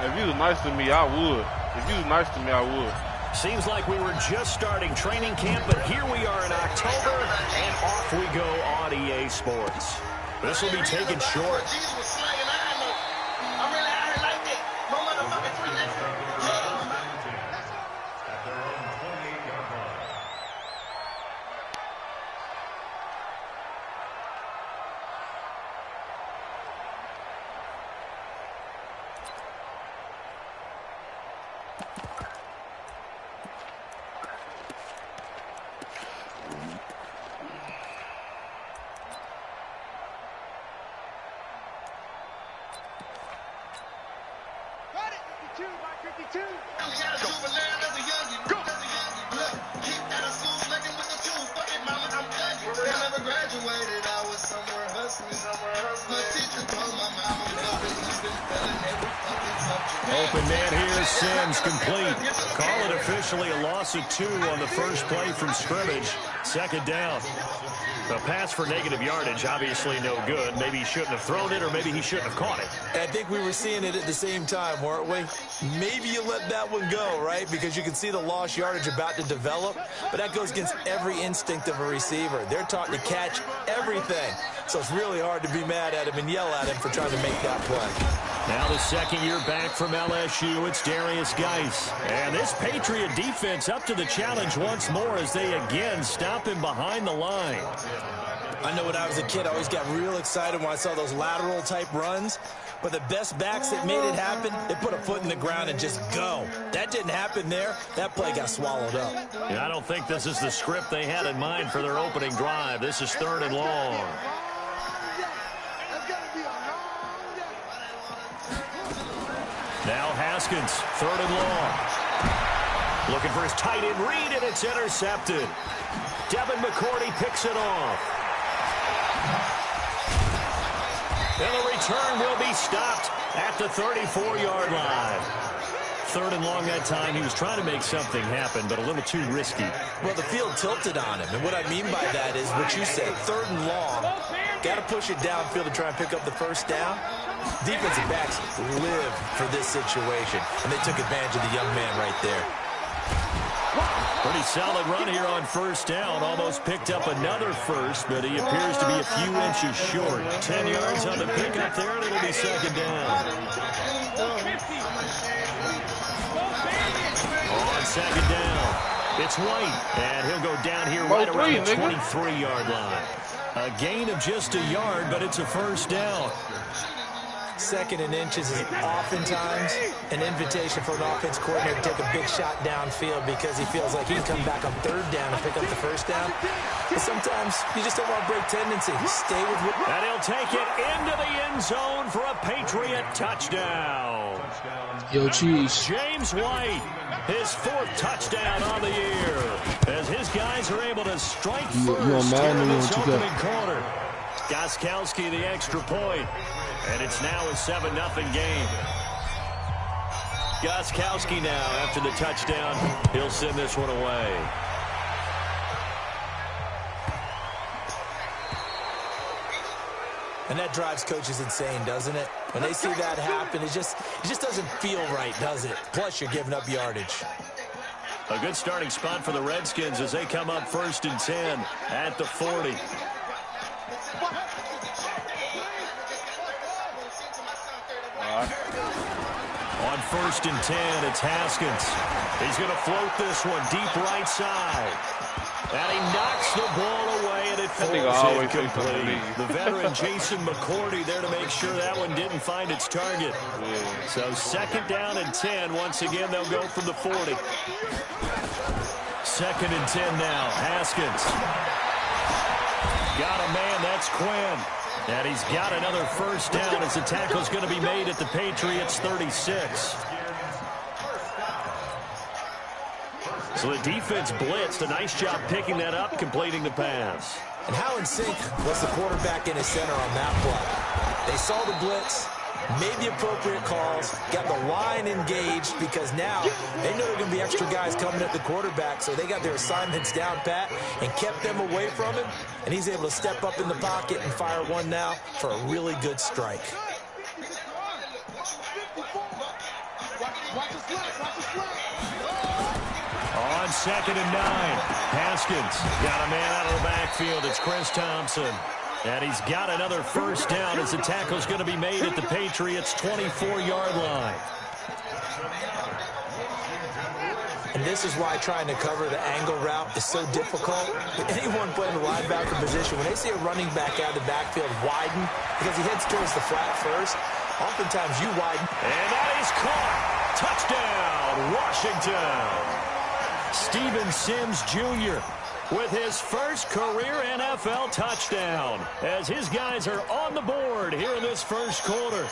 If you was nice to me, I would. If you was nice to me, I would. Seems like we were just starting training camp, but here we are in October, and off we go on EA Sports. This will be taken short. Open man here, Sims complete. Call it officially a loss of 2 on the first play from scrimmage. Second down. A pass for negative yardage, obviously no good. Maybe he shouldn't have thrown it, or maybe he shouldn't have caught it. I think we were seeing it at the same time, weren't we? Maybe you let that one go, right? Because you can see the lost yardage about to develop, but that goes against every instinct of a receiver. They're taught to catch everything. So it's really hard to be mad at him and yell at him for trying to make that play. Now the second year back from LSU, it's Darius Geis. And this Patriot defense up to the challenge once more as they again stop him behind the line. I know when I was a kid, I always got real excited when I saw those lateral type runs. But the best backs that made it happen, they put a foot in the ground and just go. That didn't happen there. That play got swallowed up. Yeah, I don't think this is the script they had in mind for their opening drive. This is 3rd and long. Now Haskins, 3rd and long. Looking for his tight end read, and it's intercepted. Devin McCourty picks it off. And the return will be stopped at the 34-yard line. 3rd and long that time. He was trying to make something happen, but a little too risky. Well, the field tilted on him, and what I mean by that is what you said, 3rd and long. Got to push it downfield to try and pick up the first down. Defensive backs live for this situation, and they took advantage of the young man right there. Pretty solid run here on 1st down. Almost picked up another first, but he appears to be a few inches short. 10 yards on the pickup there, and it'll be 2nd down. On 2nd down, it's White, and he'll go down here right around the 23-yard line. A gain of just a yard, but it's a 1st down. 2nd and inches is oftentimes an invitation for an offense coordinator to take a big shot downfield because he feels like he can come back on 3rd down and pick up the first down. But sometimes you just don't want to break tendency. Stay with what... And he'll take it into the end zone for a Patriot touchdown. Yo, cheese. James White, his 4th touchdown on the year, as his guys are able to strike first in this opening quarter. Gostkowski the extra point. And it's now a 7-0 game. Gostkowski now, after the touchdown, he'll send this one away. And that drives coaches insane, doesn't it? When they see that happen, it just doesn't feel right, does it? Plus, you're giving up yardage. A good starting spot for the Redskins as they come up 1st and 10 at the 40. On 1st and 10, it's Haskins. He's going to float this one deep right side. And he knocks the ball away, and it falls incomplete. The veteran Jason McCourty there to make sure that one didn't find its target. So 2nd down and 10. Once again, they'll go from the 40. 2nd and 10 now. Haskins. Got a man. That's Quinn. And he's got another 1st down as the tackle's going to be made at the Patriots' 36. So the defense blitzed. A nice job picking that up, completing the pass. And how in sync was the quarterback in his center on that play? They saw the blitz, made the appropriate calls, got the line engaged because now they know there are going to be extra guys coming at the quarterback, so they got their assignments down pat and kept them away from him, and he's able to step up in the pocket and fire one now for a really good strike. 2nd and 9. Haskins got a man out of the backfield. It's Chris Thompson. And he's got another first down as the tackle's going to be made at the Patriots' 24-yard line. And this is why trying to cover the angle route is so difficult. Anyone playing the linebacker position, when they see a running back out of the backfield widen, because he heads towards the flat first, oftentimes you widen. And that is caught. Touchdown, Washington. Steven Sims Jr. with his first career NFL touchdown as his guys are on the board here in this first quarter.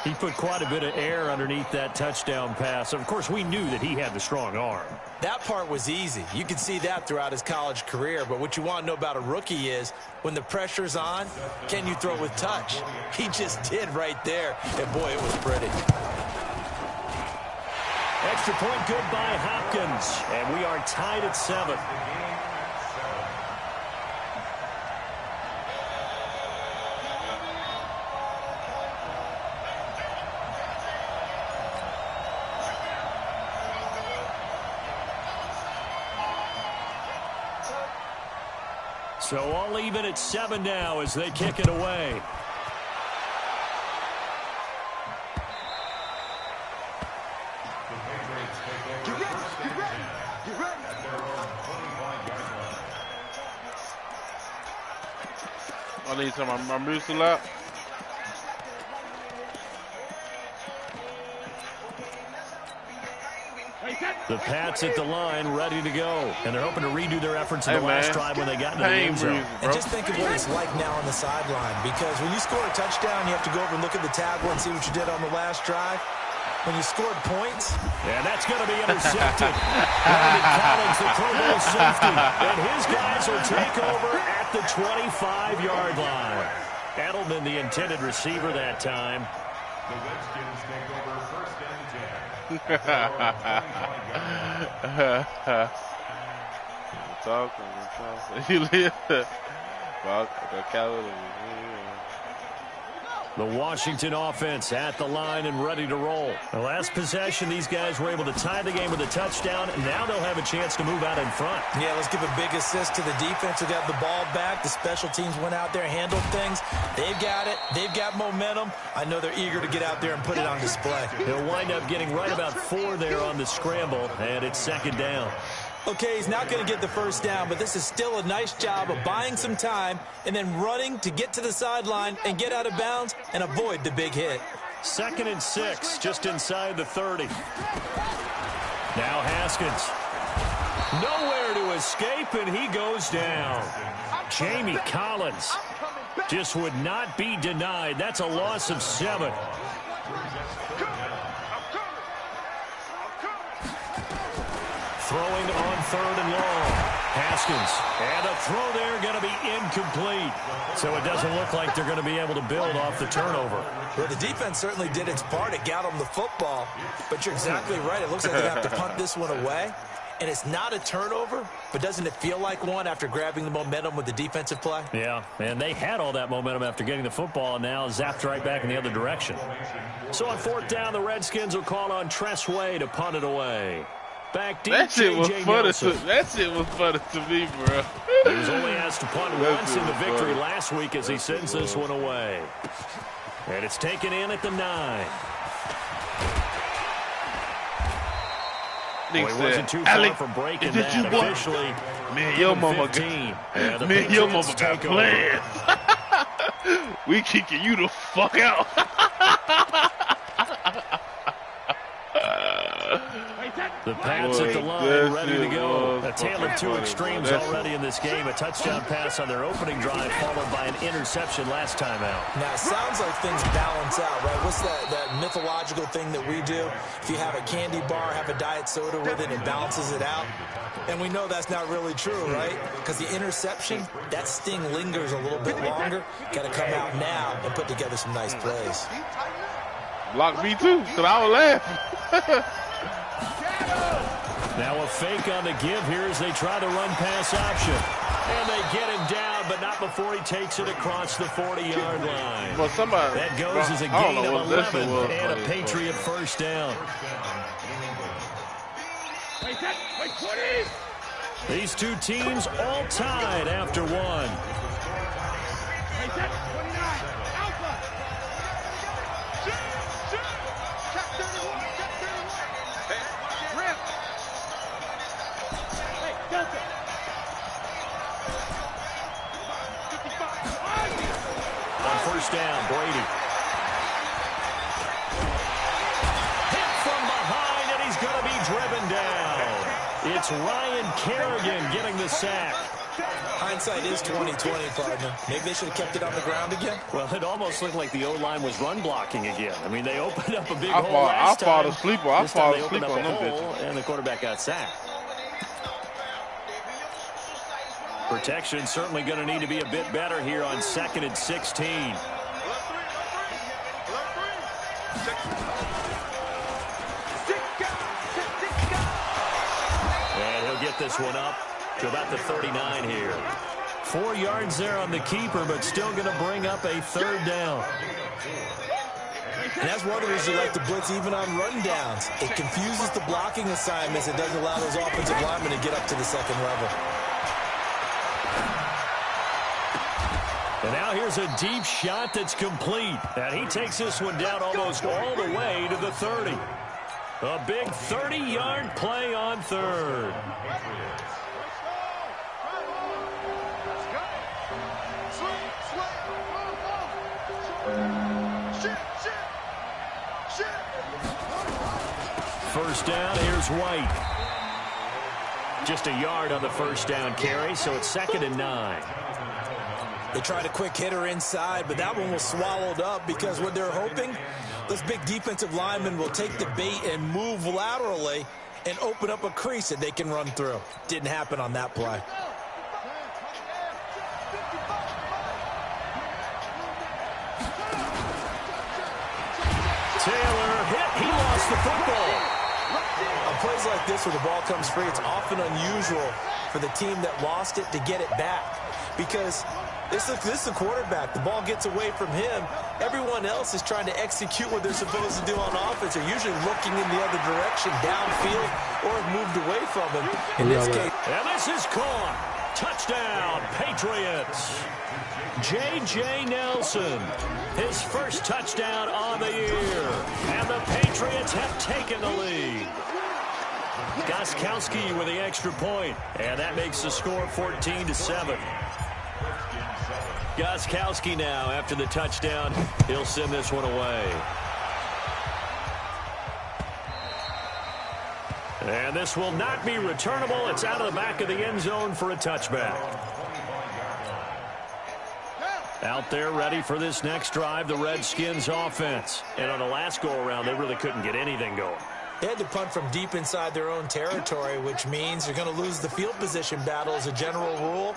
He put quite a bit of air underneath that touchdown pass. Of course, we knew that he had the strong arm. That part was easy. You could see that throughout his college career. But what you want to know about a rookie is when the pressure's on, can you throw with touch? He just did right there. And, boy, it was pretty. Extra point good by Hopkins. And we are tied at 7. So all even at 7 now as they kick it away. I need some. I'm used to that. The Pats at the line, ready to go. And they're hoping to redo their efforts in the last drive when they got into the end zone. And just think of what it's like now on the sideline. Because when you score a touchdown, you have to go over and look at the tablet and see what you did on the last drive. When you scored points. And that's going to be intercepted. Brandon Collins, the Pro Bowl safety. And his guys will take over at the 25-yard line. Edelman, the intended receiver that time. The Redskins take over first and 10. The Washington offense at the line and ready to roll. The last possession, these guys were able to tie the game with a touchdown, and now they'll have a chance to move out in front. Yeah, let's give a big assist to the defense who got the ball back. The special teams went out there, handled things. They've got it. They've got momentum. I know they're eager to get out there and put it on display. They'll wind up getting right about 4 there on the scramble, and it's 2nd down. Okay, he's not going to get the first down, but this is still a nice job of buying some time and then running to get to the sideline and get out of bounds and avoid the big hit. 2nd and 6, just inside the 30. Now Haskins. Nowhere to escape, and he goes down. Jamie Collins just would not be denied. That's a loss of 7. Throwing on 3rd and long. Haskins. And a throw there going to be incomplete. So it doesn't look like they're going to be able to build off the turnover. Well, the defense certainly did its part. It got them the football. But you're exactly right. It looks like they have to punt this one away. And it's not a turnover, but doesn't it feel like one after grabbing the momentum with the defensive play? Yeah, and they had all that momentum after getting the football, and now zapped right back in the other direction. So on 4th down, the Redskins will call on Tress Way to punt it away. Back deep, that shit was funny. That shit was funny to me, bro. He was only asked to punt once in the victory last week as he sends this one away. And it's taken in at the 9. Boy, he wasn't too far from breaking that. Officially, man, your mama got plans. We kicking you the fuck out. The Pats at the line, ready to go. A tale of 2 extremes already in this game. A touchdown pass on their opening drive, followed by an interception last time out. Now, it sounds like things balance out, right? What's that mythological thing that we do? If you have a candy bar, have a diet soda with it, it balances it out. And we know that's not really true, right? Because the interception, that sting lingers a little bit longer. Got to come out now and put together some nice plays. Block me too, because I was laughing. Now a fake on the give here as they try the run pass option. And they get him down, but not before he takes it across the 40-yard line. Well, that goes as a gain of 11 and a Patriot first down. These two teams all tied after one. On first down, Brady. Hit from behind, and he's going to be driven down. It's Ryan Kerrigan getting the sack. Hindsight is 20/20, partner. Maybe they should have kept it on the ground again. Well, it almost looked like the O-line was run blocking again. I mean, they opened up a big hole last time. I fall asleep on them bitches. And the quarterback got sacked. Protection certainly going to need to be a bit better here on 2nd and 16. And he'll get this one up to about the 39 here. 4 yards there on the keeper, but still going to bring up a 3rd down. And that's one of the reasons you like to blitz even on run downs. It confuses the blocking assignments. It doesn't allow those offensive linemen to get up to the 2nd level. And now here's a deep shot that's complete. And he takes this one down almost all the way to the 30. A big 30-yard play on 3rd. First down, here's White. Just a yard on the first down carry, so it's 2nd and 9. They tried a quick hitter inside, but that one was swallowed up because what they're hoping, those big defensive linemen will take the bait and move laterally and open up a crease that they can run through. Didn't happen on that play. Taylor hit. He lost the football. On plays like this where the ball comes free, it's often unusual for the team that lost it to get it back because this is the quarterback. The ball gets away from him. Everyone else is trying to execute what they're supposed to do on offense. They're usually looking in the other direction, downfield, or have moved away from him. In this case. And this is caught. Touchdown, Patriots. J.J. Nelson, his first touchdown on the year. And the Patriots have taken the lead. Gostkowski with the extra point. And that makes the score 14-7. Gostkowski now, after the touchdown, he'll send this one away. And this will not be returnable. It's out of the back of the end zone for a touchback. Out there ready for this next drive, the Redskins offense. And on the last go-around, they really couldn't get anything going. They had to punt from deep inside their own territory, which means they're going to lose the field position battle as a general rule.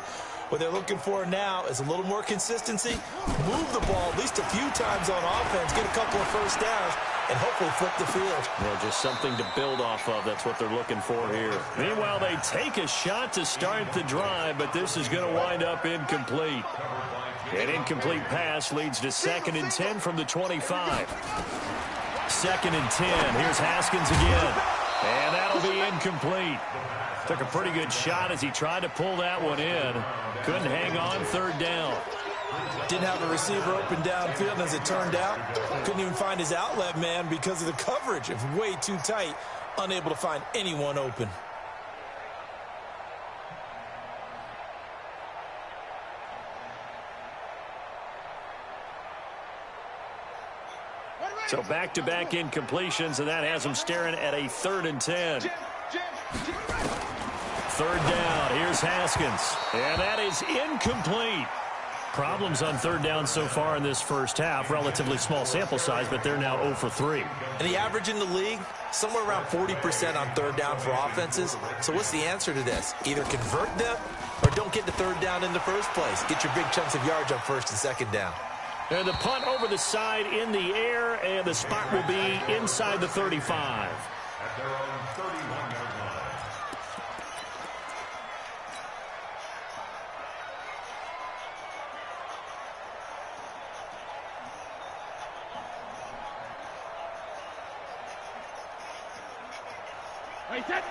What they're looking for now is a little more consistency, move the ball at least a few times on offense, get a couple of first downs, and hopefully flip the field. Yeah, just something to build off of. That's what they're looking for here. Meanwhile, they take a shot to start the drive, but this is going to wind up incomplete. An incomplete pass leads to 2nd and 10 from the 25. 2nd and 10. Here's Haskins again. And that'll be incomplete. Took a pretty good shot as he tried to pull that one in. Couldn't hang on 3rd down. Didn't have a receiver open downfield, and as it turned out, couldn't even find his outlet man because of the coverage. It was way too tight, unable to find anyone open. So back-to-back incompletions, and that has them staring at a 3rd and 10. 3rd down. Here's Haskins. And that is incomplete. Problems on 3rd down so far in this first half. Relatively small sample size, but they're now 0 for 3. And the average in the league, somewhere around 40% on 3rd down for offenses. So what's the answer to this? Either convert them or don't get the 3rd down in the first place. Get your big chunks of yards on 1st and 2nd down. And the punt over the side in the air, and the spot will be inside the 35. At their own 31-yard line.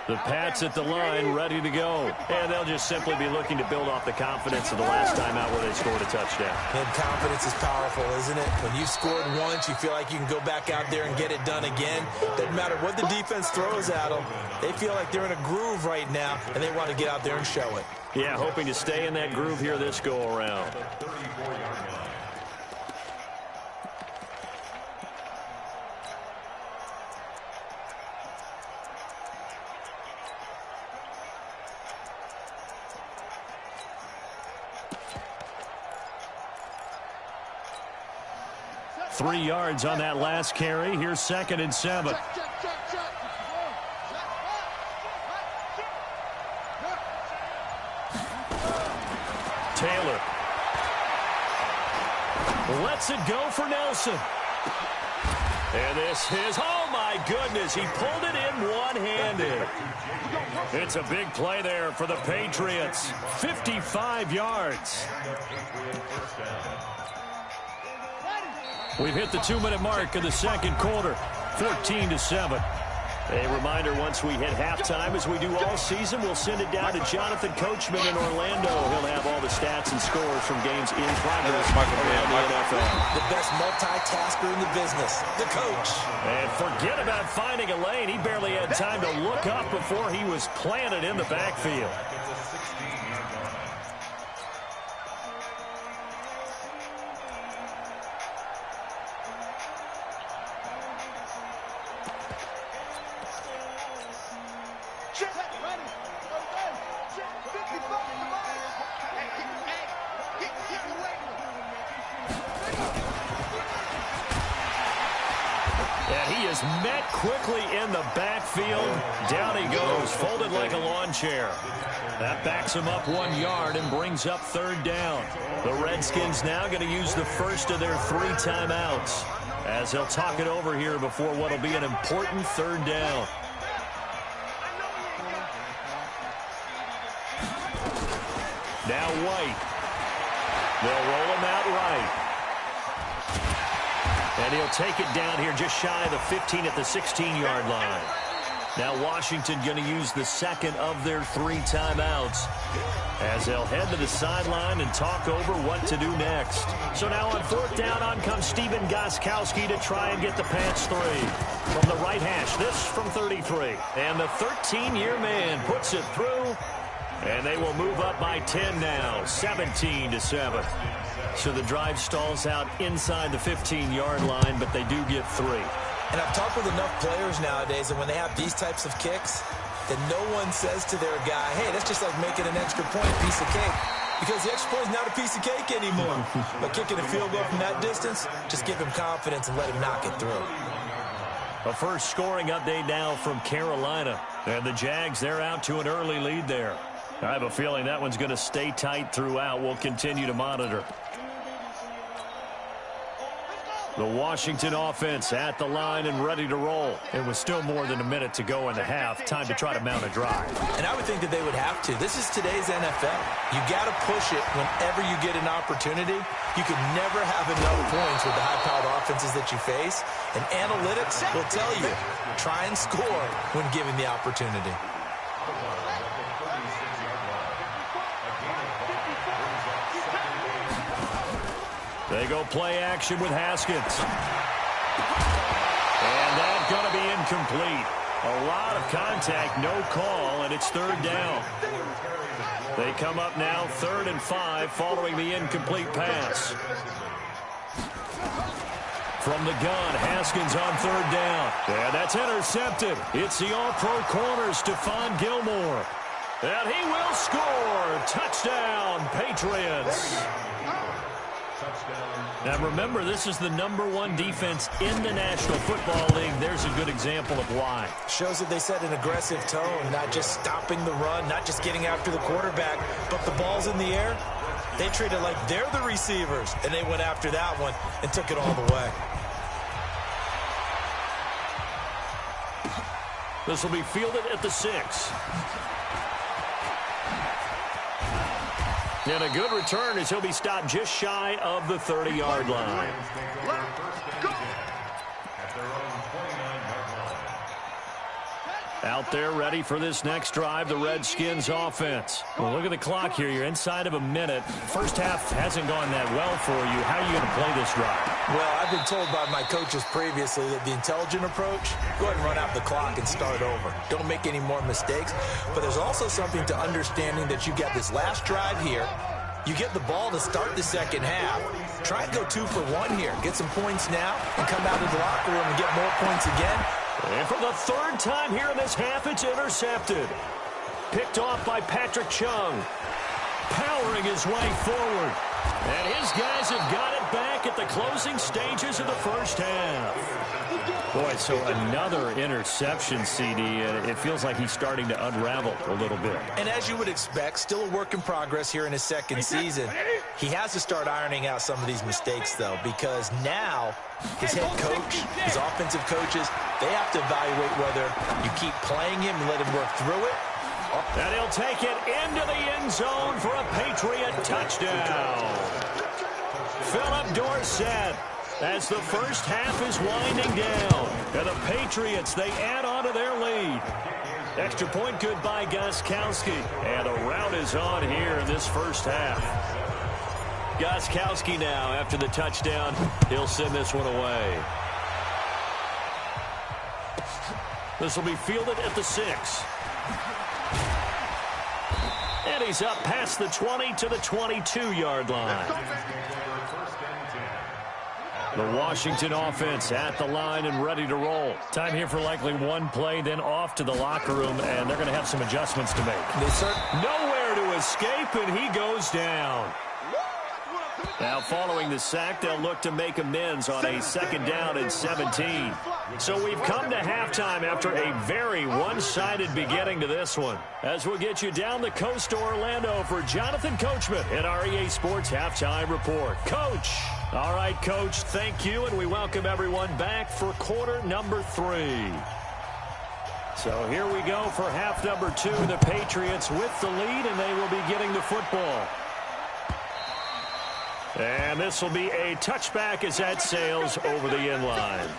The Pats at the line, ready to go. And they'll just simply be looking to build off the confidence of the last time out where they scored a touchdown. And confidence is powerful, isn't it? When you've scored once, you feel like you can go back out there and get it done again. Doesn't matter what the defense throws at them. They feel like they're in a groove right now, and they want to get out there and show it. Yeah, hoping to stay in that groove here this go-around. Three yards on that last carry. Here's 2nd and 7. Taylor lets it go for Nelson. And this is, oh my goodness, he pulled it in one-handed. It's a big play there for the Patriots. 55 yards. We've hit the 2-minute mark of the second quarter, 14-7. A reminder, once we hit halftime, as we do all season, we'll send it down to Jonathan Coachman in Orlando. He'll have all the stats and scores from games in progress around the NFL. The best multitasker in the business, the coach. And forget about finding a lane. He barely had time to look up before he was planted in the backfield. Met quickly in the backfield. Down he goes, folded like a lawn chair. That backs him up 1 yard and brings up 3rd down. The Redskins now going to use the first of their 3 timeouts as they'll talk it over here before what will be an important 3rd down. Now White. They'll roll him out right. And he'll take it down here just shy of the 15 at the 16-yard line. Now Washington going to use the second of their 3 timeouts as they'll head to the sideline and talk over what to do next. So now on 4th down, on comes Stephen Gostkowski to try and get the Pats 3. From the right hash, this from 33. And the 13-year man puts it through. And they will move up by 10 now, 17-7. So the drive stalls out inside the 15-yard line, but they do get 3. And I've talked with enough players nowadays that when they have these types of kicks, that no one says to their guy, hey, that's just like making an extra point piece of cake. Because the extra point is not a piece of cake anymore. But kicking a field goal from that distance, just give him confidence and let him knock it through. A first scoring update now from Carolina. And the Jags, they're out to an early lead there. I have a feeling that one's going to stay tight throughout. We'll continue to monitor. The Washington offense at the line and ready to roll. It was still more than a minute to go in the half. Time to try to mount a drive. And I would think that they would have to. This is today's NFL. You got to push it whenever you get an opportunity. You can never have enough points with the high-powered offenses that you face. And analytics will tell you, try and score when given the opportunity. They go play action with Haskins. And that's going to be incomplete. A lot of contact, no call, and it's 3rd down. They come up now 3rd and 5 following the incomplete pass. From the gun, Haskins on 3rd down. And that's intercepted. It's the all-pro corner, Stephon Gilmore. And he will score. Touchdown, Patriots. Now remember, this is the #1 defense in the National Football League. There's a good example of why. Shows that they set an aggressive tone, not just stopping the run, not just getting after the quarterback, but the ball's in the air. They treat it like they're the receivers, and they went after that one and took it all the way. This will be fielded at the 6. And a good return as he'll be stopped just shy of the 30-yard line. Out there ready for this next drive, the Redskins offense. Well, look at the clock here. You're inside of a minute. First half hasn't gone that well for you. How are you going to play this drive? Well, I've been told by my coaches previously that the intelligent approach, go ahead and run out the clock and start over. Don't make any more mistakes. But there's also something to understanding that you've got this last drive here. You get the ball to start the second half. Try and go 2 for 1 here. Get some points now and come out of the locker room and get more points again. And for the third time here in this half, it's intercepted. Picked off by Patrick Chung. Powering his way forward. And his guys have got it back at the closing stages of the first half. Boy, so another interception, CD, and it feels like he's starting to unravel a little bit. And as you would expect, still a work in progress here in his second season. He has to start ironing out some of these mistakes, though, because now his head coach, his offensive coaches, they have to evaluate whether you keep playing him and let him work through it. And he'll take it into the end zone for a Patriot touchdown. Philip Dorsett, as the first half is winding down. And the Patriots, they add on to their lead. Extra point good by Gostkowski. And a rout is on here in this first half. Gostkowski now, after the touchdown, he'll send this one away. This will be fielded at the 6. And he's up past the 20 to the 22-yard line. The Washington offense at the line and ready to roll. Time here for likely one play, then off to the locker room, and they're going to have some adjustments to make. Nowhere to escape, and he goes down. Now, following the sack, they'll look to make amends on a second down and 17. So we've come to halftime after a very one-sided beginning to this one. As we'll get you down the coast to Orlando for Jonathan Coachman in our EA Sports Halftime Report. Coach. All right, Coach, thank you, and we welcome everyone back for quarter number 3. So here we go for half number 2. The Patriots with the lead, and they will be getting the football. And this will be a touchback as that sails over the end line.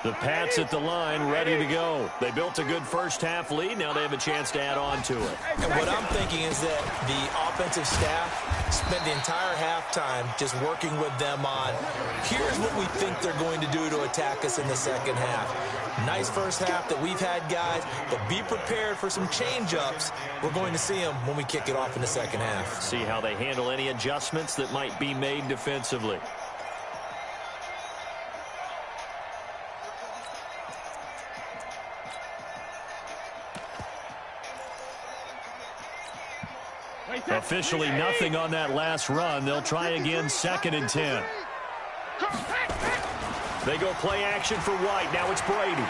The Pats at the line ready to go. They built a good first half lead. Now they have a chance to add on to it. And what I'm thinking is that the offensive staff spent the entire halftime just working with them on, here's what we think they're going to do to attack us in the second half. Nice first half that we've had, guys, but be prepared for some change-ups. We're going to see them when we kick it off in the second half. See how they handle any adjustments that might be made defensively. Officially nothing on that last run. They'll try again, 2nd and 10. They go play action for White. Now it's Brady.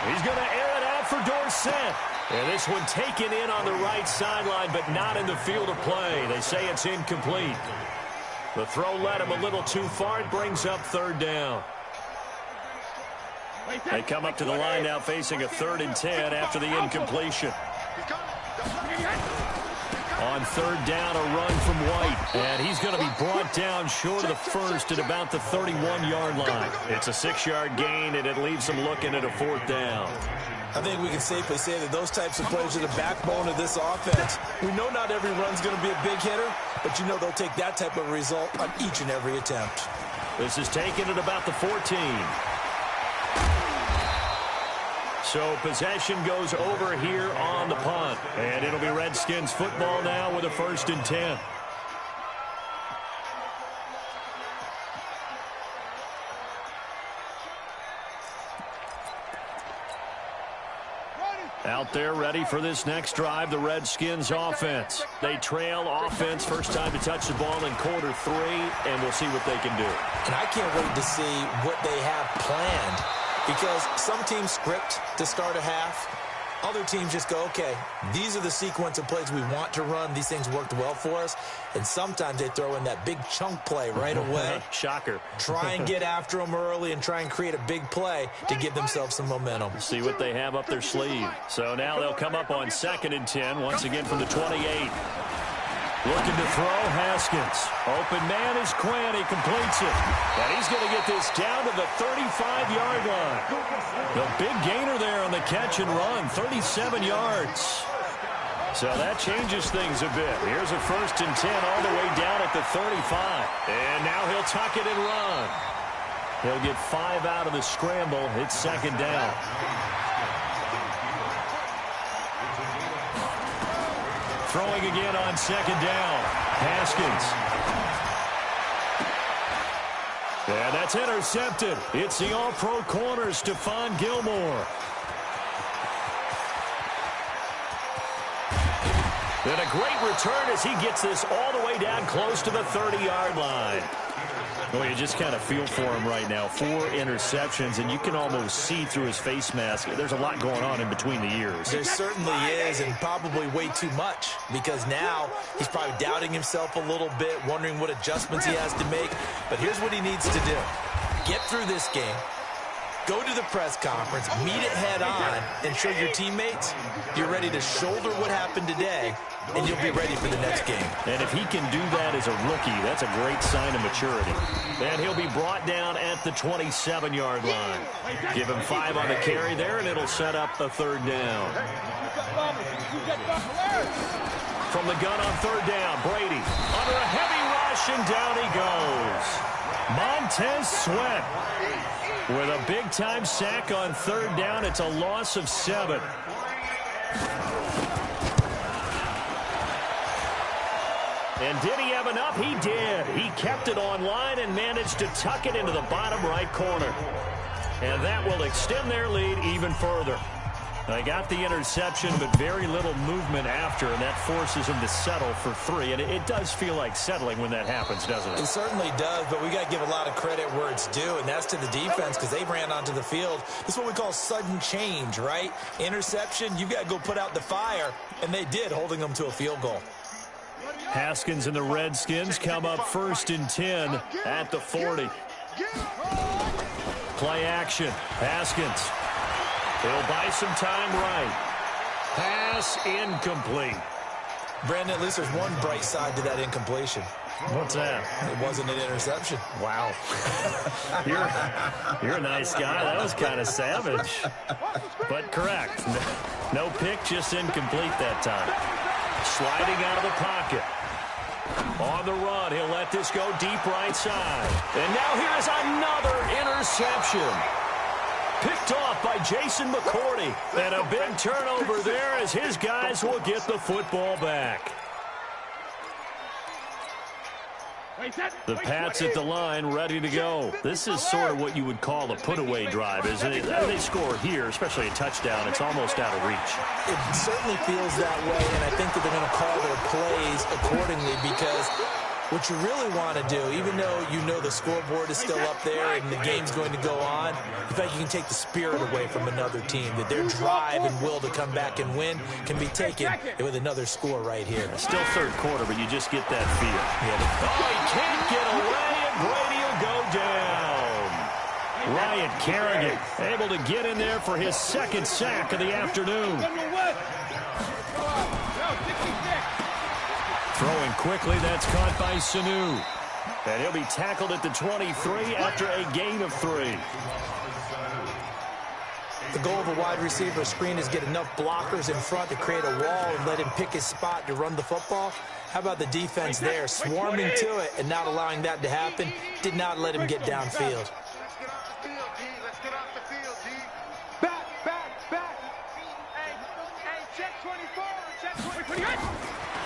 He's going to air it out for Dorsett. And this one taken in on the right sideline, but not in the field of play. They say it's incomplete. The throw led him a little too far. It brings up 3rd down. They come up to the line now facing a 3rd and 10 after the incompletion. On 3rd down, a run from White. And he's going to be brought down short of the first at about the 31-yard line. It's a 6-yard gain, and it leaves them looking at a 4th down. I think we can safely say that those types of plays are the backbone of this offense. We know not every run's going to be a big hitter, but you know they'll take that type of result on each and every attempt. This is taken at about the 14. So possession goes over here on the punt. And it'll be Redskins football now with a 1st and 10. Out there ready for this next drive, the Redskins offense. They trail offense, first time to touch the ball in quarter 3, and we'll see what they can do. And I can't wait to see what they have planned, because some teams script to start a half. Other teams just go, okay, these are the sequence of plays we want to run. These things worked well for us. And sometimes they throw in that big chunk play right away. Shocker. Try and get after them early and try and create a big play to give themselves some momentum. See what they have up their sleeve. So now they'll come up on 2nd and 10, once again from the 28. Looking to throw, Haskins. Open man is Quinn. He completes it. And he's going to get this down to the 35-yard line. The big gainer there on the catch and run, 37 yards. So that changes things a bit. Here's a 1st and 10 all the way down at the 35. And now he'll tuck it and run. He'll get 5 out of the scramble. It's 2nd down. Throwing again on 2nd down. Haskins. And that's intercepted. It's the all-pro corner, Stephon Gilmore. And a great return as he gets this all the way down close to the 30-yard line. Well, you just kind of feel for him right now. 4 interceptions, and you can almost see through his face mask. There's a lot going on in between the ears. There certainly is, and probably way too much, because now he's probably doubting himself a little bit, wondering what adjustments he has to make. But here's what he needs to do. Get through this game. Go to the press conference, meet it head on, and show your teammates you're ready to shoulder what happened today, and you'll be ready for the next game. And if he can do that as a rookie, that's a great sign of maturity. And he'll be brought down at the 27-yard line. Give him 5 on the carry there, and it'll set up a 3rd down. From the gun on 3rd down, Brady under a heavy rush, and down he goes. Montez Sweat with a big-time sack on 3rd down. It's a loss of 7. And did he have enough? He did. He kept it on line and managed to tuck it into the bottom right corner. And that will extend their lead even further. They got the interception, but very little movement after, and that forces them to settle for 3. And it does feel like settling when that happens, doesn't it? It certainly does, but we got to give a lot of credit where it's due, and that's to the defense, because they ran onto the field. This is what we call sudden change, right? Interception, you've got to go put out the fire, and they did, holding them to a field goal. Haskins and the Redskins come up 1st and 10 at the 40. Play action. Haskins. He'll buy some time right. Pass incomplete. Brandon, at least there's one bright side to that incompletion. What's that? It wasn't an interception. Wow. You're a nice guy. That was kind of savage. But correct. No pick, just incomplete that time. Sliding out of the pocket. On the run, he'll let this go deep right side. And now here's another interception. Picked off by Jason McCourty. And a big turnover there as his guys will get the football back. The Pats at the line, ready to go. This is sort of what you would call a put-away drive, isn't it? They score here, especially a touchdown. It's almost out of reach. It certainly feels that way, and I think that they're going to call their plays accordingly, because what you really want to do, even though you know the scoreboard is still up there and the game's going to go on, in fact, you can take the spirit away from another team, that their drive and will to come back and win can be taken with another score right here. Still 3rd quarter, but you just get that feel. Yeah, he can't get away, and Brady will go down. Ryan Kerrigan able to get in there for his 2nd sack of the afternoon. Throwing quickly, that's caught by Sanu. And he'll be tackled at the 23 after a gain of 3. The goal of a wide receiver screen is get enough blockers in front to create a wall and let him pick his spot to run the football. How about the defense there, swarming to it and not allowing that to happen? Did not let him get downfield.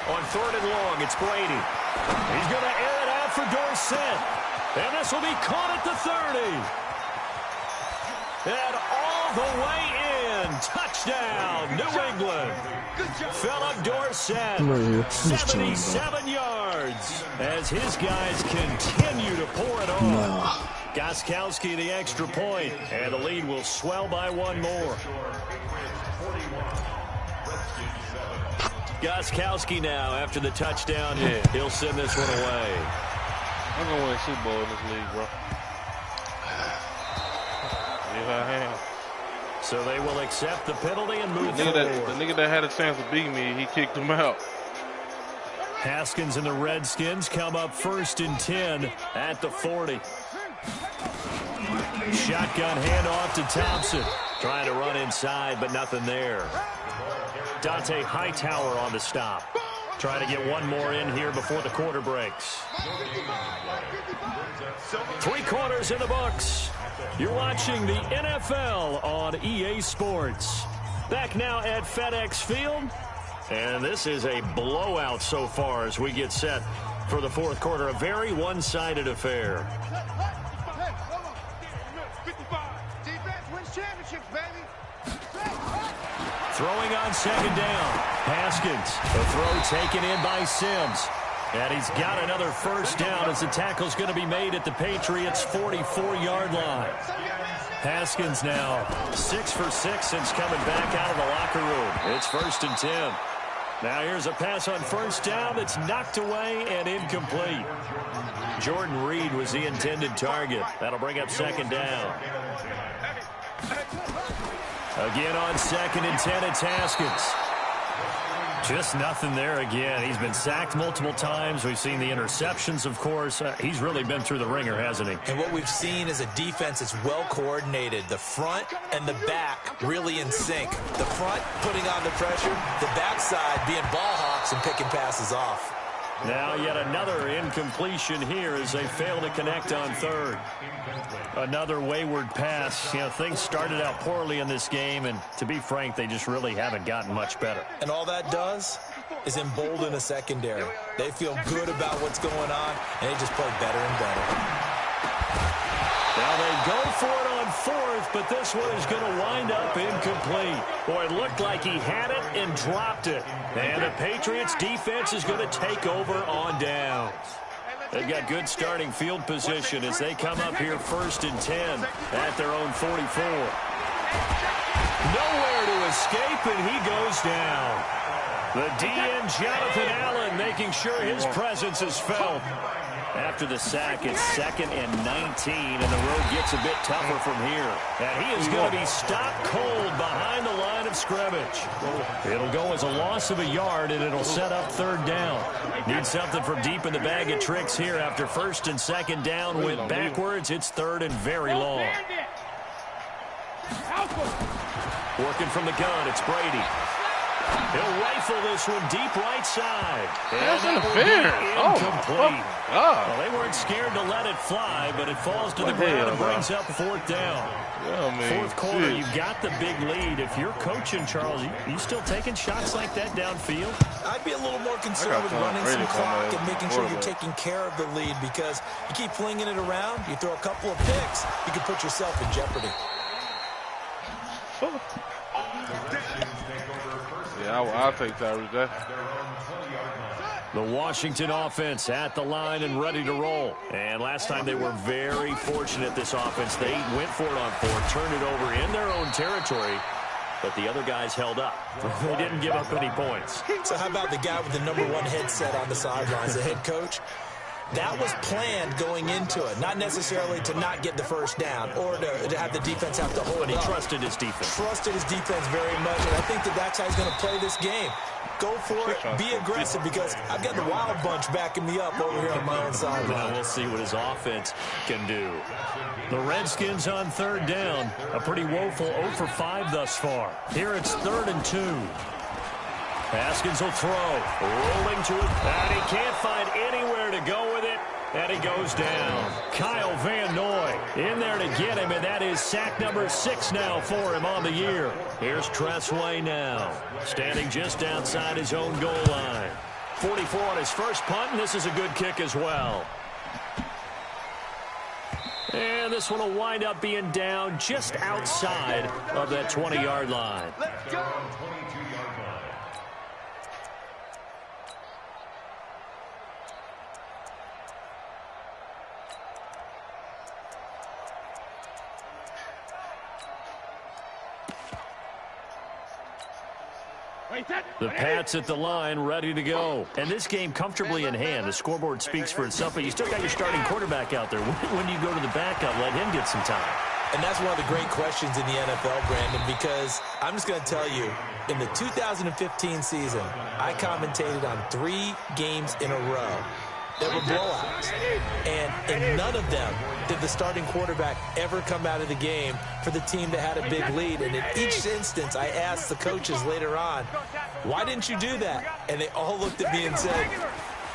On 3rd and long, it's Brady. He's going to air it out for Dorsett. And this will be caught at the 30. And all the way in. Touchdown, New England. Philip Dorsett, 77 yards. As his guys continue to pour it on. Gostkowski the extra point. And the lead will swell by 1 more. Gostkowski now after the touchdown. Yeah. He'll send this one away. I'm going to win a Super Bowl in this league, bro. Yes, I am. So they will accept the penalty and move forward. The nigga that had a chance of beating me, he kicked him out. Haskins and the Redskins come up 1st and 10 at the 40. Shotgun handoff to Thompson. Trying to run inside, but nothing there. Dante Hightower on the stop. Trying to get one more in here before the quarter breaks. 3 quarters in the books. You're watching the NFL on EA Sports. Back now at FedEx Field. And this is a blowout so far as we get set for the 4th quarter. A very one-sided affair. Throwing on 2nd down. Haskins. The throw taken in by Sims. And he's got another 1st down as the tackle's going to be made at the Patriots' 44-yard line. Haskins now 6 for 6 since coming back out of the locker room. It's 1st and 10. Now here's a pass on 1st down that's knocked away and incomplete. Jordan Reed was the intended target. That'll bring up 2nd down. Again on 2nd and 10, it's Haskins. Just nothing there again. He's been sacked multiple times. We've seen the interceptions, of course. He's really been through the ringer, hasn't he? And what we've seen is a defense that's well coordinated. The front and the back really in sync. The front putting on the pressure, the backside being ball hawks and picking passes off. Now yet another incompletion here as they fail to connect on 3rd. Another wayward pass. You know, things started out poorly in this game, and to be frank, they just really haven't gotten much better. And all that does is embolden a secondary. They feel good about what's going on, and they just play better and better. Now they go for it on 4th, but this one is going to wind up incomplete. Boy, it looked like he had it and dropped it. And the Patriots defense is going to take over on downs. They've got good starting field position as they come up here 1st and 10 at their own 44. Nowhere to escape, and he goes down. The DN, Jonathan Allen, making sure his presence is felt. After the sack, it's 2nd and 19, and the road gets a bit tougher from here. And he is going to be stopped cold behind the line of scrimmage. It'll go as a loss of a yard, and it'll set up 3rd down. Need something from deep in the bag of tricks here after 1st and 2nd down. Went backwards. It's 3rd and very long. Working from the gun, it's Brady. He'll rifle this one deep right side. That's unfair. Incomplete. Well, they weren't scared to let it fly, but it falls to the ground and brings up 4th down. Yeah, 4th quarter, you've got the big lead. If you're coaching, Charles, you still taking shots like that downfield? I'd be a little more concerned with running some clock and making sure you're taking care of the lead, because you keep flinging it around, you throw a couple of picks, you can put yourself in jeopardy. Yeah, I'll take Tyrese there. The Washington offense at the line and ready to roll. And last time they were very fortunate, this offense. They went for it on 4th, turned it over in their own territory, but the other guys held up. They didn't give up any points. So how about the guy with the #1 headset on the sidelines, the head coach? That was planned going into it, not necessarily to not get the 1st down or to have the defense have to hold it. But he trusted his defense. Trusted his defense very much, and I think that's how he's going to play this game. Go for it, be aggressive, because I've got the Wild Bunch backing me up over here on my own sideline. Now we'll see what his offense can do. The Redskins on 3rd down, a pretty woeful 0 for 5 thus far. Here it's 3rd and 2. Haskins will throw, rolling to it, and he can't find anywhere to go with it, and he goes down. Kyle Van Noy in there to get him, and that is sack number 6 now for him on the year. Here's Tressway now, standing just outside his own goal line. 44 on his first punt, and this is a good kick as well. And this one will wind up being down just outside of that 20-yard line. Let's go! The Pats at the line, ready to go. And this game comfortably in hand. The scoreboard speaks for itself, but you still got your starting quarterback out there. When do you go to the backup, let him get some time? And that's one of the great questions in the NFL, Brandon, because I'm just going to tell you, in the 2015 season, I commentated on 3 games in a row that were blowouts. And in none of them did the starting quarterback ever come out of the game for the team that had a big lead. And in each instance, I asked the coaches later on, why didn't you do that? And they all looked at me and said,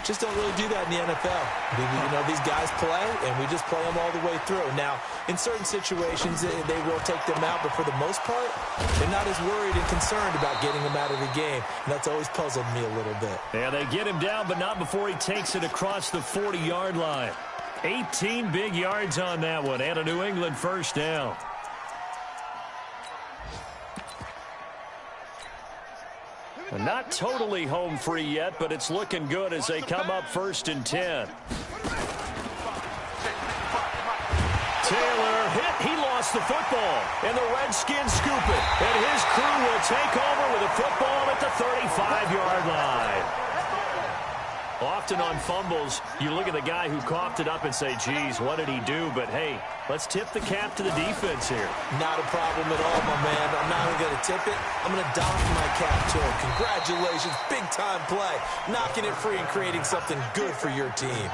just don't really do that in the NFL. You know, these guys play, and we just play them all the way through. Now, in certain situations, they will take them out, but for the most part, they're not as worried and concerned about getting them out of the game. And that's always puzzled me a little bit. Yeah, they get him down, but not before he takes it across the 40-yard line. 18 big yards on that one, and a New England first down. Not totally home free yet, but it's looking good as they come up 1st and 10. Taylor hit. He lost the football, and the Redskins scoop it. And his crew will take over with a football at the 35-yard line. Often on fumbles, you look at the guy who coughed it up and say, geez, what did he do? But, hey, let's tip the cap to the defense here. Not a problem at all, my man. I'm not only going to tip it, I'm going to doff my cap to him. Congratulations, big-time play. Knocking it free and creating something good for your team.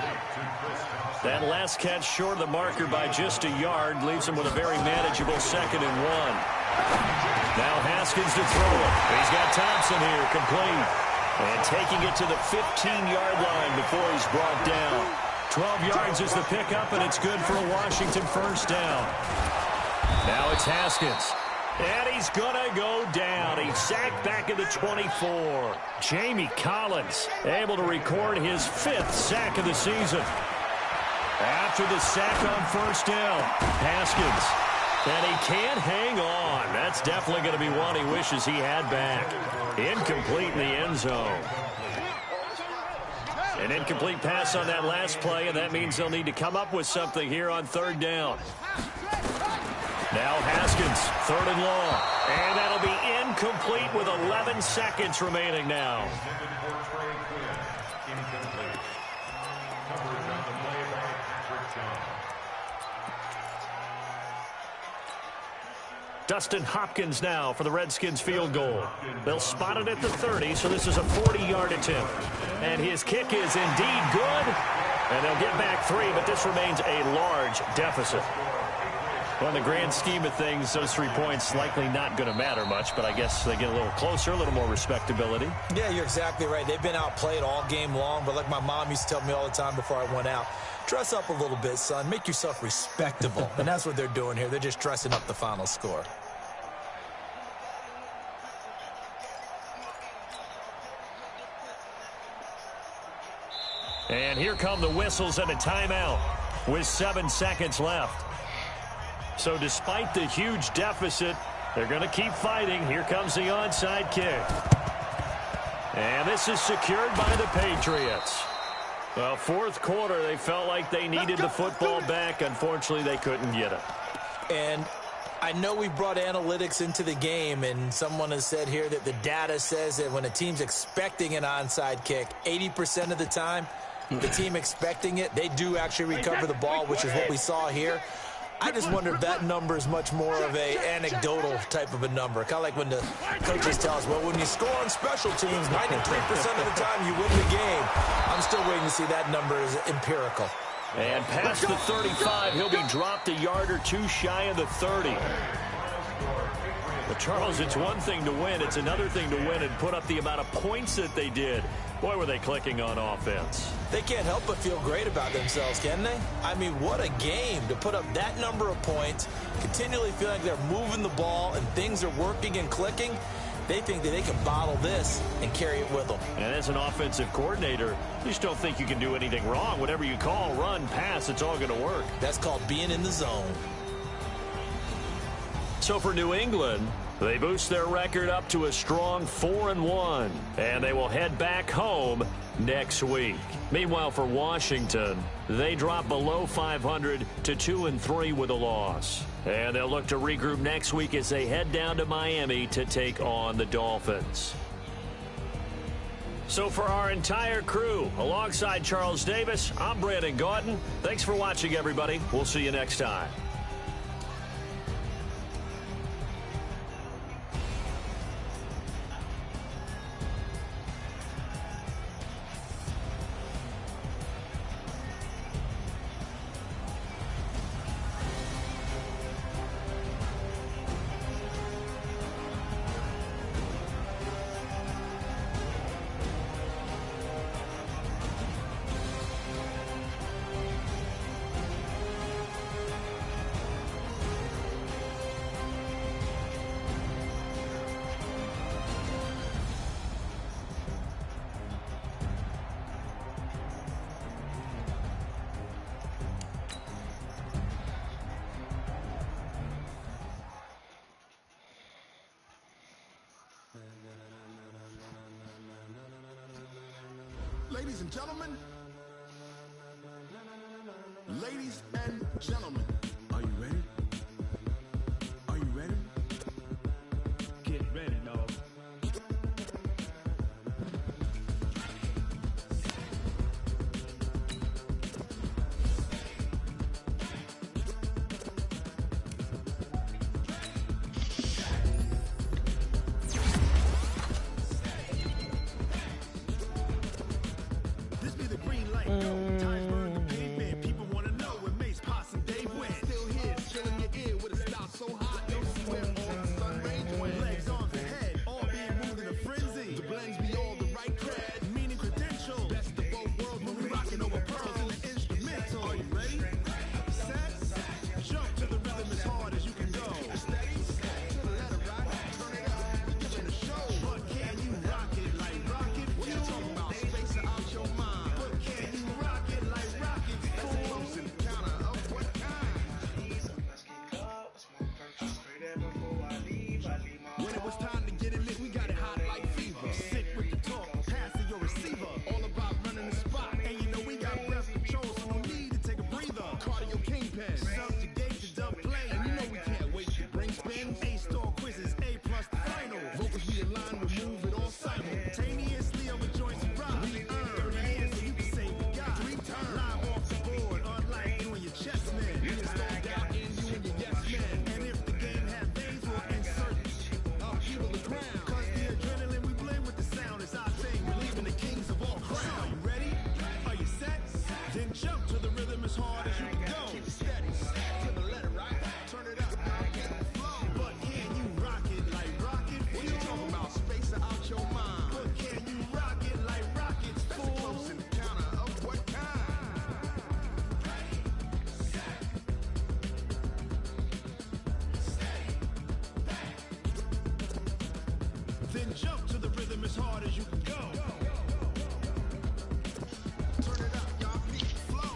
That last catch short of the marker by just a yard leaves him with a very manageable 2nd and 1. Now Haskins to throw it. He's got Thompson here, complete. And taking it to the 15-yard line before he's brought down. 12 yards is the pickup, and it's good for a Washington first down. Now it's Haskins. And he's going to go down. He's sacked back at the 24. Jamie Collins able to record his 5th sack of the season. After the sack on first down, Haskins. And he can't hang on. That's definitely going to be one he wishes he had back. Incomplete in the end zone. An incomplete pass on that last play, and that means they'll need to come up with something here on 3rd down. Now Haskins, 3rd and long. And that'll be incomplete with 11 seconds remaining now. Dustin Hopkins now for the Redskins field goal. They'll spot it at the 30, so this is a 40-yard attempt. And his kick is indeed good. And they'll get back 3, but this remains a large deficit. Well, in the grand scheme of things, those 3 points likely not going to matter much, but I guess they get a little closer, a little more respectability. Yeah, you're exactly right. They've been outplayed all game long, but like my mom used to tell me all the time before I went out, dress up a little bit, son. Make yourself respectable. And that's what they're doing here. They're just dressing up the final score. And here come the whistles and a timeout with 7 seconds left. So despite the huge deficit, they're going to keep fighting. Here comes the onside kick. And this is secured by the Patriots. Well, 4th quarter, they felt like they needed the football back. Unfortunately, they couldn't get it. And I know we brought analytics into the game, and someone has said here that the data says that when a team's expecting an onside kick, 80% of the time, the team expecting it, they do actually recover the ball, which is what we saw here. I just wonder if that number is much more of a anecdotal type of a number. Kind of like when the coaches tell us, well, when you score on special teams, 93% of the time you win the game. I'm still waiting to see that number is empirical. And past the 35, he'll be dropped a yard or 2 shy of the 30. But, Charles, it's one thing to win. It's another thing to win and put up the amount of points that they did. Boy, were they clicking on offense. They can't help but feel great about themselves, can they? I mean, what a game to put up that number of points, continually feeling like they're moving the ball and things are working and clicking. They think that they can bottle this and carry it with them. And as an offensive coordinator, you just don't think you can do anything wrong. Whatever you call, run, pass, it's all going to work. That's called being in the zone. So for New England, they boost their record up to a strong 4-1, and they will head back home next week. Meanwhile, for Washington, they drop below 500 to 2-3 with a loss. And they'll look to regroup next week as they head down to Miami to take on the Dolphins. So for our entire crew, alongside Charles Davis, I'm Brandon Gauton. Thanks for watching, everybody. We'll see you next time. Ladies and gentlemen. Ladies and gentlemen. Are you ready? Are you ready? Get ready, dog. This be the green light, go. Times burn the pavement. People wanna know where Mace, Pots, and Dave went. Still here, still in your ear with a style so hot. Don't see where all the sun range went. Legs, arms, and head, all being moved in a frenzy. The blends be all the right cred, meaning credentials. Best of both worlds when we rockin' over pearls in the instrumental. Are you ready? Set, jump to the rhythm as hard as you can go. Steady, to the letter right, turn it up, in the show. But can you rock it like rocket? What you talking about? Space it out your mind. But can you rock it like rockets? That's a close encounter of what kind? When it was time to get it lit, we got it hot like fever. Sick with the talk, pass to your receiver. All about running the spot, and you know we got breath control, so no need to take a breather. Cardio kingpin, subjugate the dub play, and you know we can't wait to bring spin. A-star quizzes, A+ the final. Vocals we align, we move it all simultaneously over joints and rock. We earn 30 years, so you can say we got 3 turns. Live off the board, unlike you and your chess men. We installed out in you and your yes men. And if the game had veins, we'll insert upheaval the ground. Cause the adrenaline we blend with the sound is our thing. We're leaving the kings of all crowns. Are you ready? Are you set? Then jump to the rhythm as hard as you can go. Keep it steady, to the letter right. Turn it up, get the flow. But can you rock it like rocket? What you talking about? Space it out your mind. But can you rock it like rockets? That's a close encounter of what kind? Then jump to the rhythm as hard as you can go. Turn it up, y'all. Beat the flow.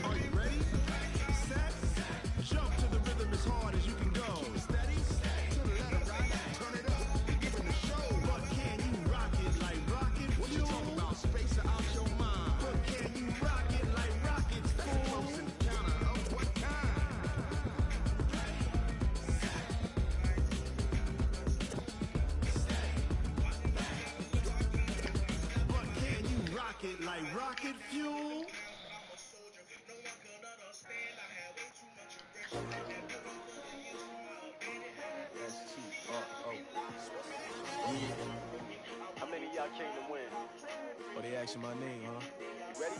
Are you ready? Set, jump to the rhythm as hard as you can go. Keep it steady, to the letter right. Turn it up, giving the show. But can you rock it like rocket? What you talking about? Space it out your mind. But can you rock it like rockets? That's a close encounter of what kind? But can you rock it like rocket fuel? How many of y'all came to win? Oh, they asking my name, huh? Ready?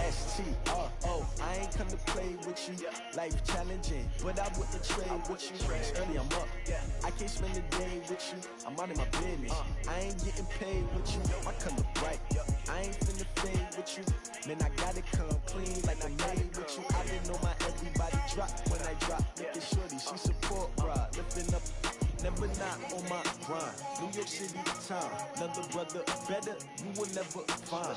S-T-R-O, I ain't come to play with you. Life challenging, but I wouldn't trade with you. Early I'm up, I can't spend the day with you. I'm out of my business, I ain't getting paid with you. My color bright, I ain't finna fade with you. Man, I gotta come clean like I made with you. I didn't know my everybody drop when I drop. Look at shorty, she support ride, lifting up. Never not on my grind. New York City time. Another brother better, you will never find.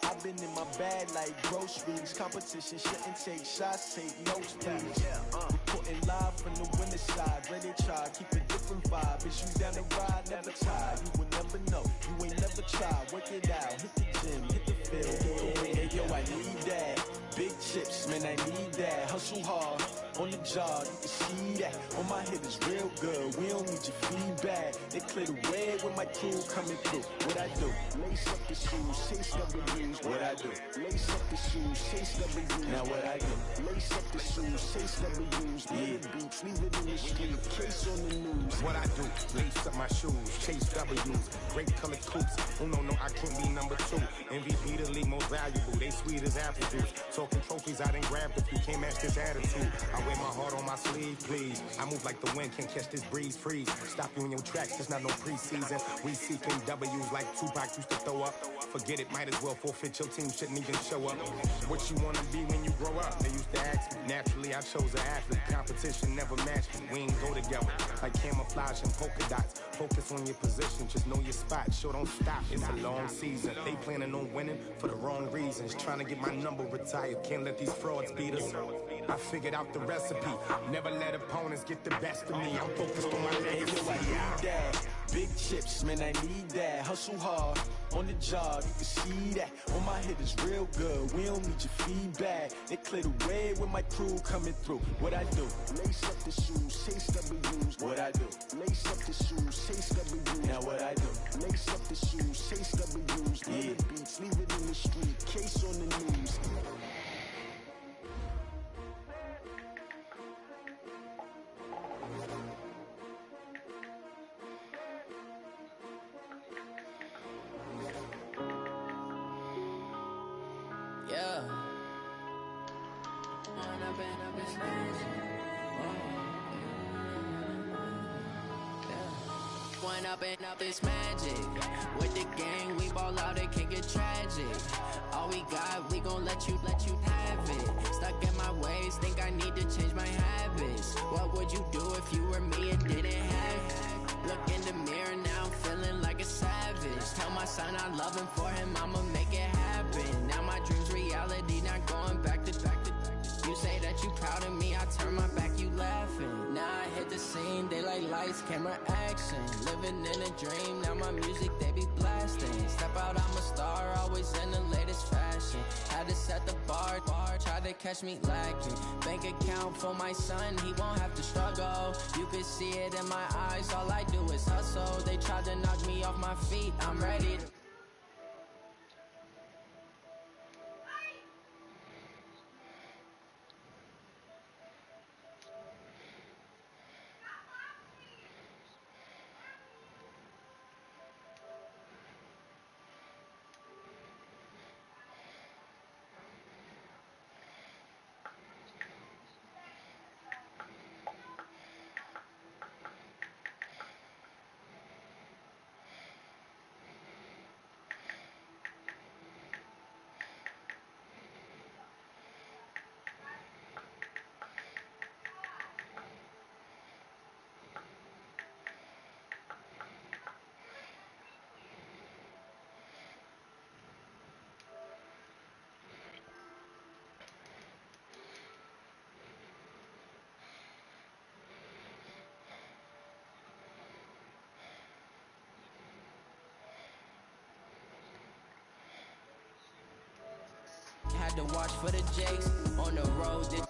I've been in my bag like groceries. Competition shouldn't take shots, take notes, please. Reporting live from the winter side. Ready to try, keep a different vibe. Is you down the ride, never tired. You will never know, you ain't never tried. Work it out, hit the gym, hit the field. Hey yo, I need that. Big chips, man, I need that. Hustle hard, on the job, you can see that. On my head is real good, we don't need your feedback. They clear the way when my crew coming through. What I do? Lace up the shoes, chase W's. What I do? Lace up the shoes, chase W's. Now what I do? Lace up the shoes, chase W's. Leave the beats, leave it in the street, case on the news. What I do? Lace up my shoes, chase W's. Great colored coops. Oh no, I can't be number 2. MVP the league most valuable. They sweet as apple juice. Talking trophies, I done grabbed a few. Can't match this attitude. I wear my heart on my sleeve, please. I move like the wind, can't catch this breeze. Freeze. Stop you in your tracks. This it's not no preseason. We seeking W's like Tupac used to throw up. Forget it, might as well forfeit. Your team shouldn't even show up. What you wanna be when you grow up? They used to ask me. Naturally, I chose an athlete. Competition never matched me. We ain't go together like camouflage and polka dots. Focus on your position, just know your spot. Sure, don't stop. It's a long season. They planning on winning for the wrong reasons. Trying to get my number retired. Can't let these frauds beat us. I figured out the recipe. Never let opponents get the best of me. I'm focused on my legacy. I need that. Big chips, man, I need that. Hustle hard on the job, you can see that. On my head is real good. We don't need your feedback. They clear the way with my crew coming through. What I do? Lace up the shoes, chase W's. What I do? Lace up the shoes, chase W's. Now what I do? Lace up the shoes, chase W's. Yeah. Beats, leave it in the street. Case on the news. Up this magic with the gang, we ball out, it can get tragic. All we got, we gon' let you have it. Stuck in my ways, think I need to change my habits. What would you do if you were me and didn't have it? Look in the mirror now, I'm feeling like a savage. Tell my son I love him, for him I'ma make it happen. Now my dream's reality, not going back to. You say that you proud of me, I turn my back, you laughing. Now I hit the scene, daylight lights, camera action. Living in a dream, now my music, they be blasting. Step out, I'm a star, always in the latest fashion. Had to set the bar, try to catch me lacking. Bank account for my son, he won't have to struggle. You can see it in my eyes, all I do is hustle. They tried to knock me off my feet, I'm ready to. Had to watch for the Jakes on the road.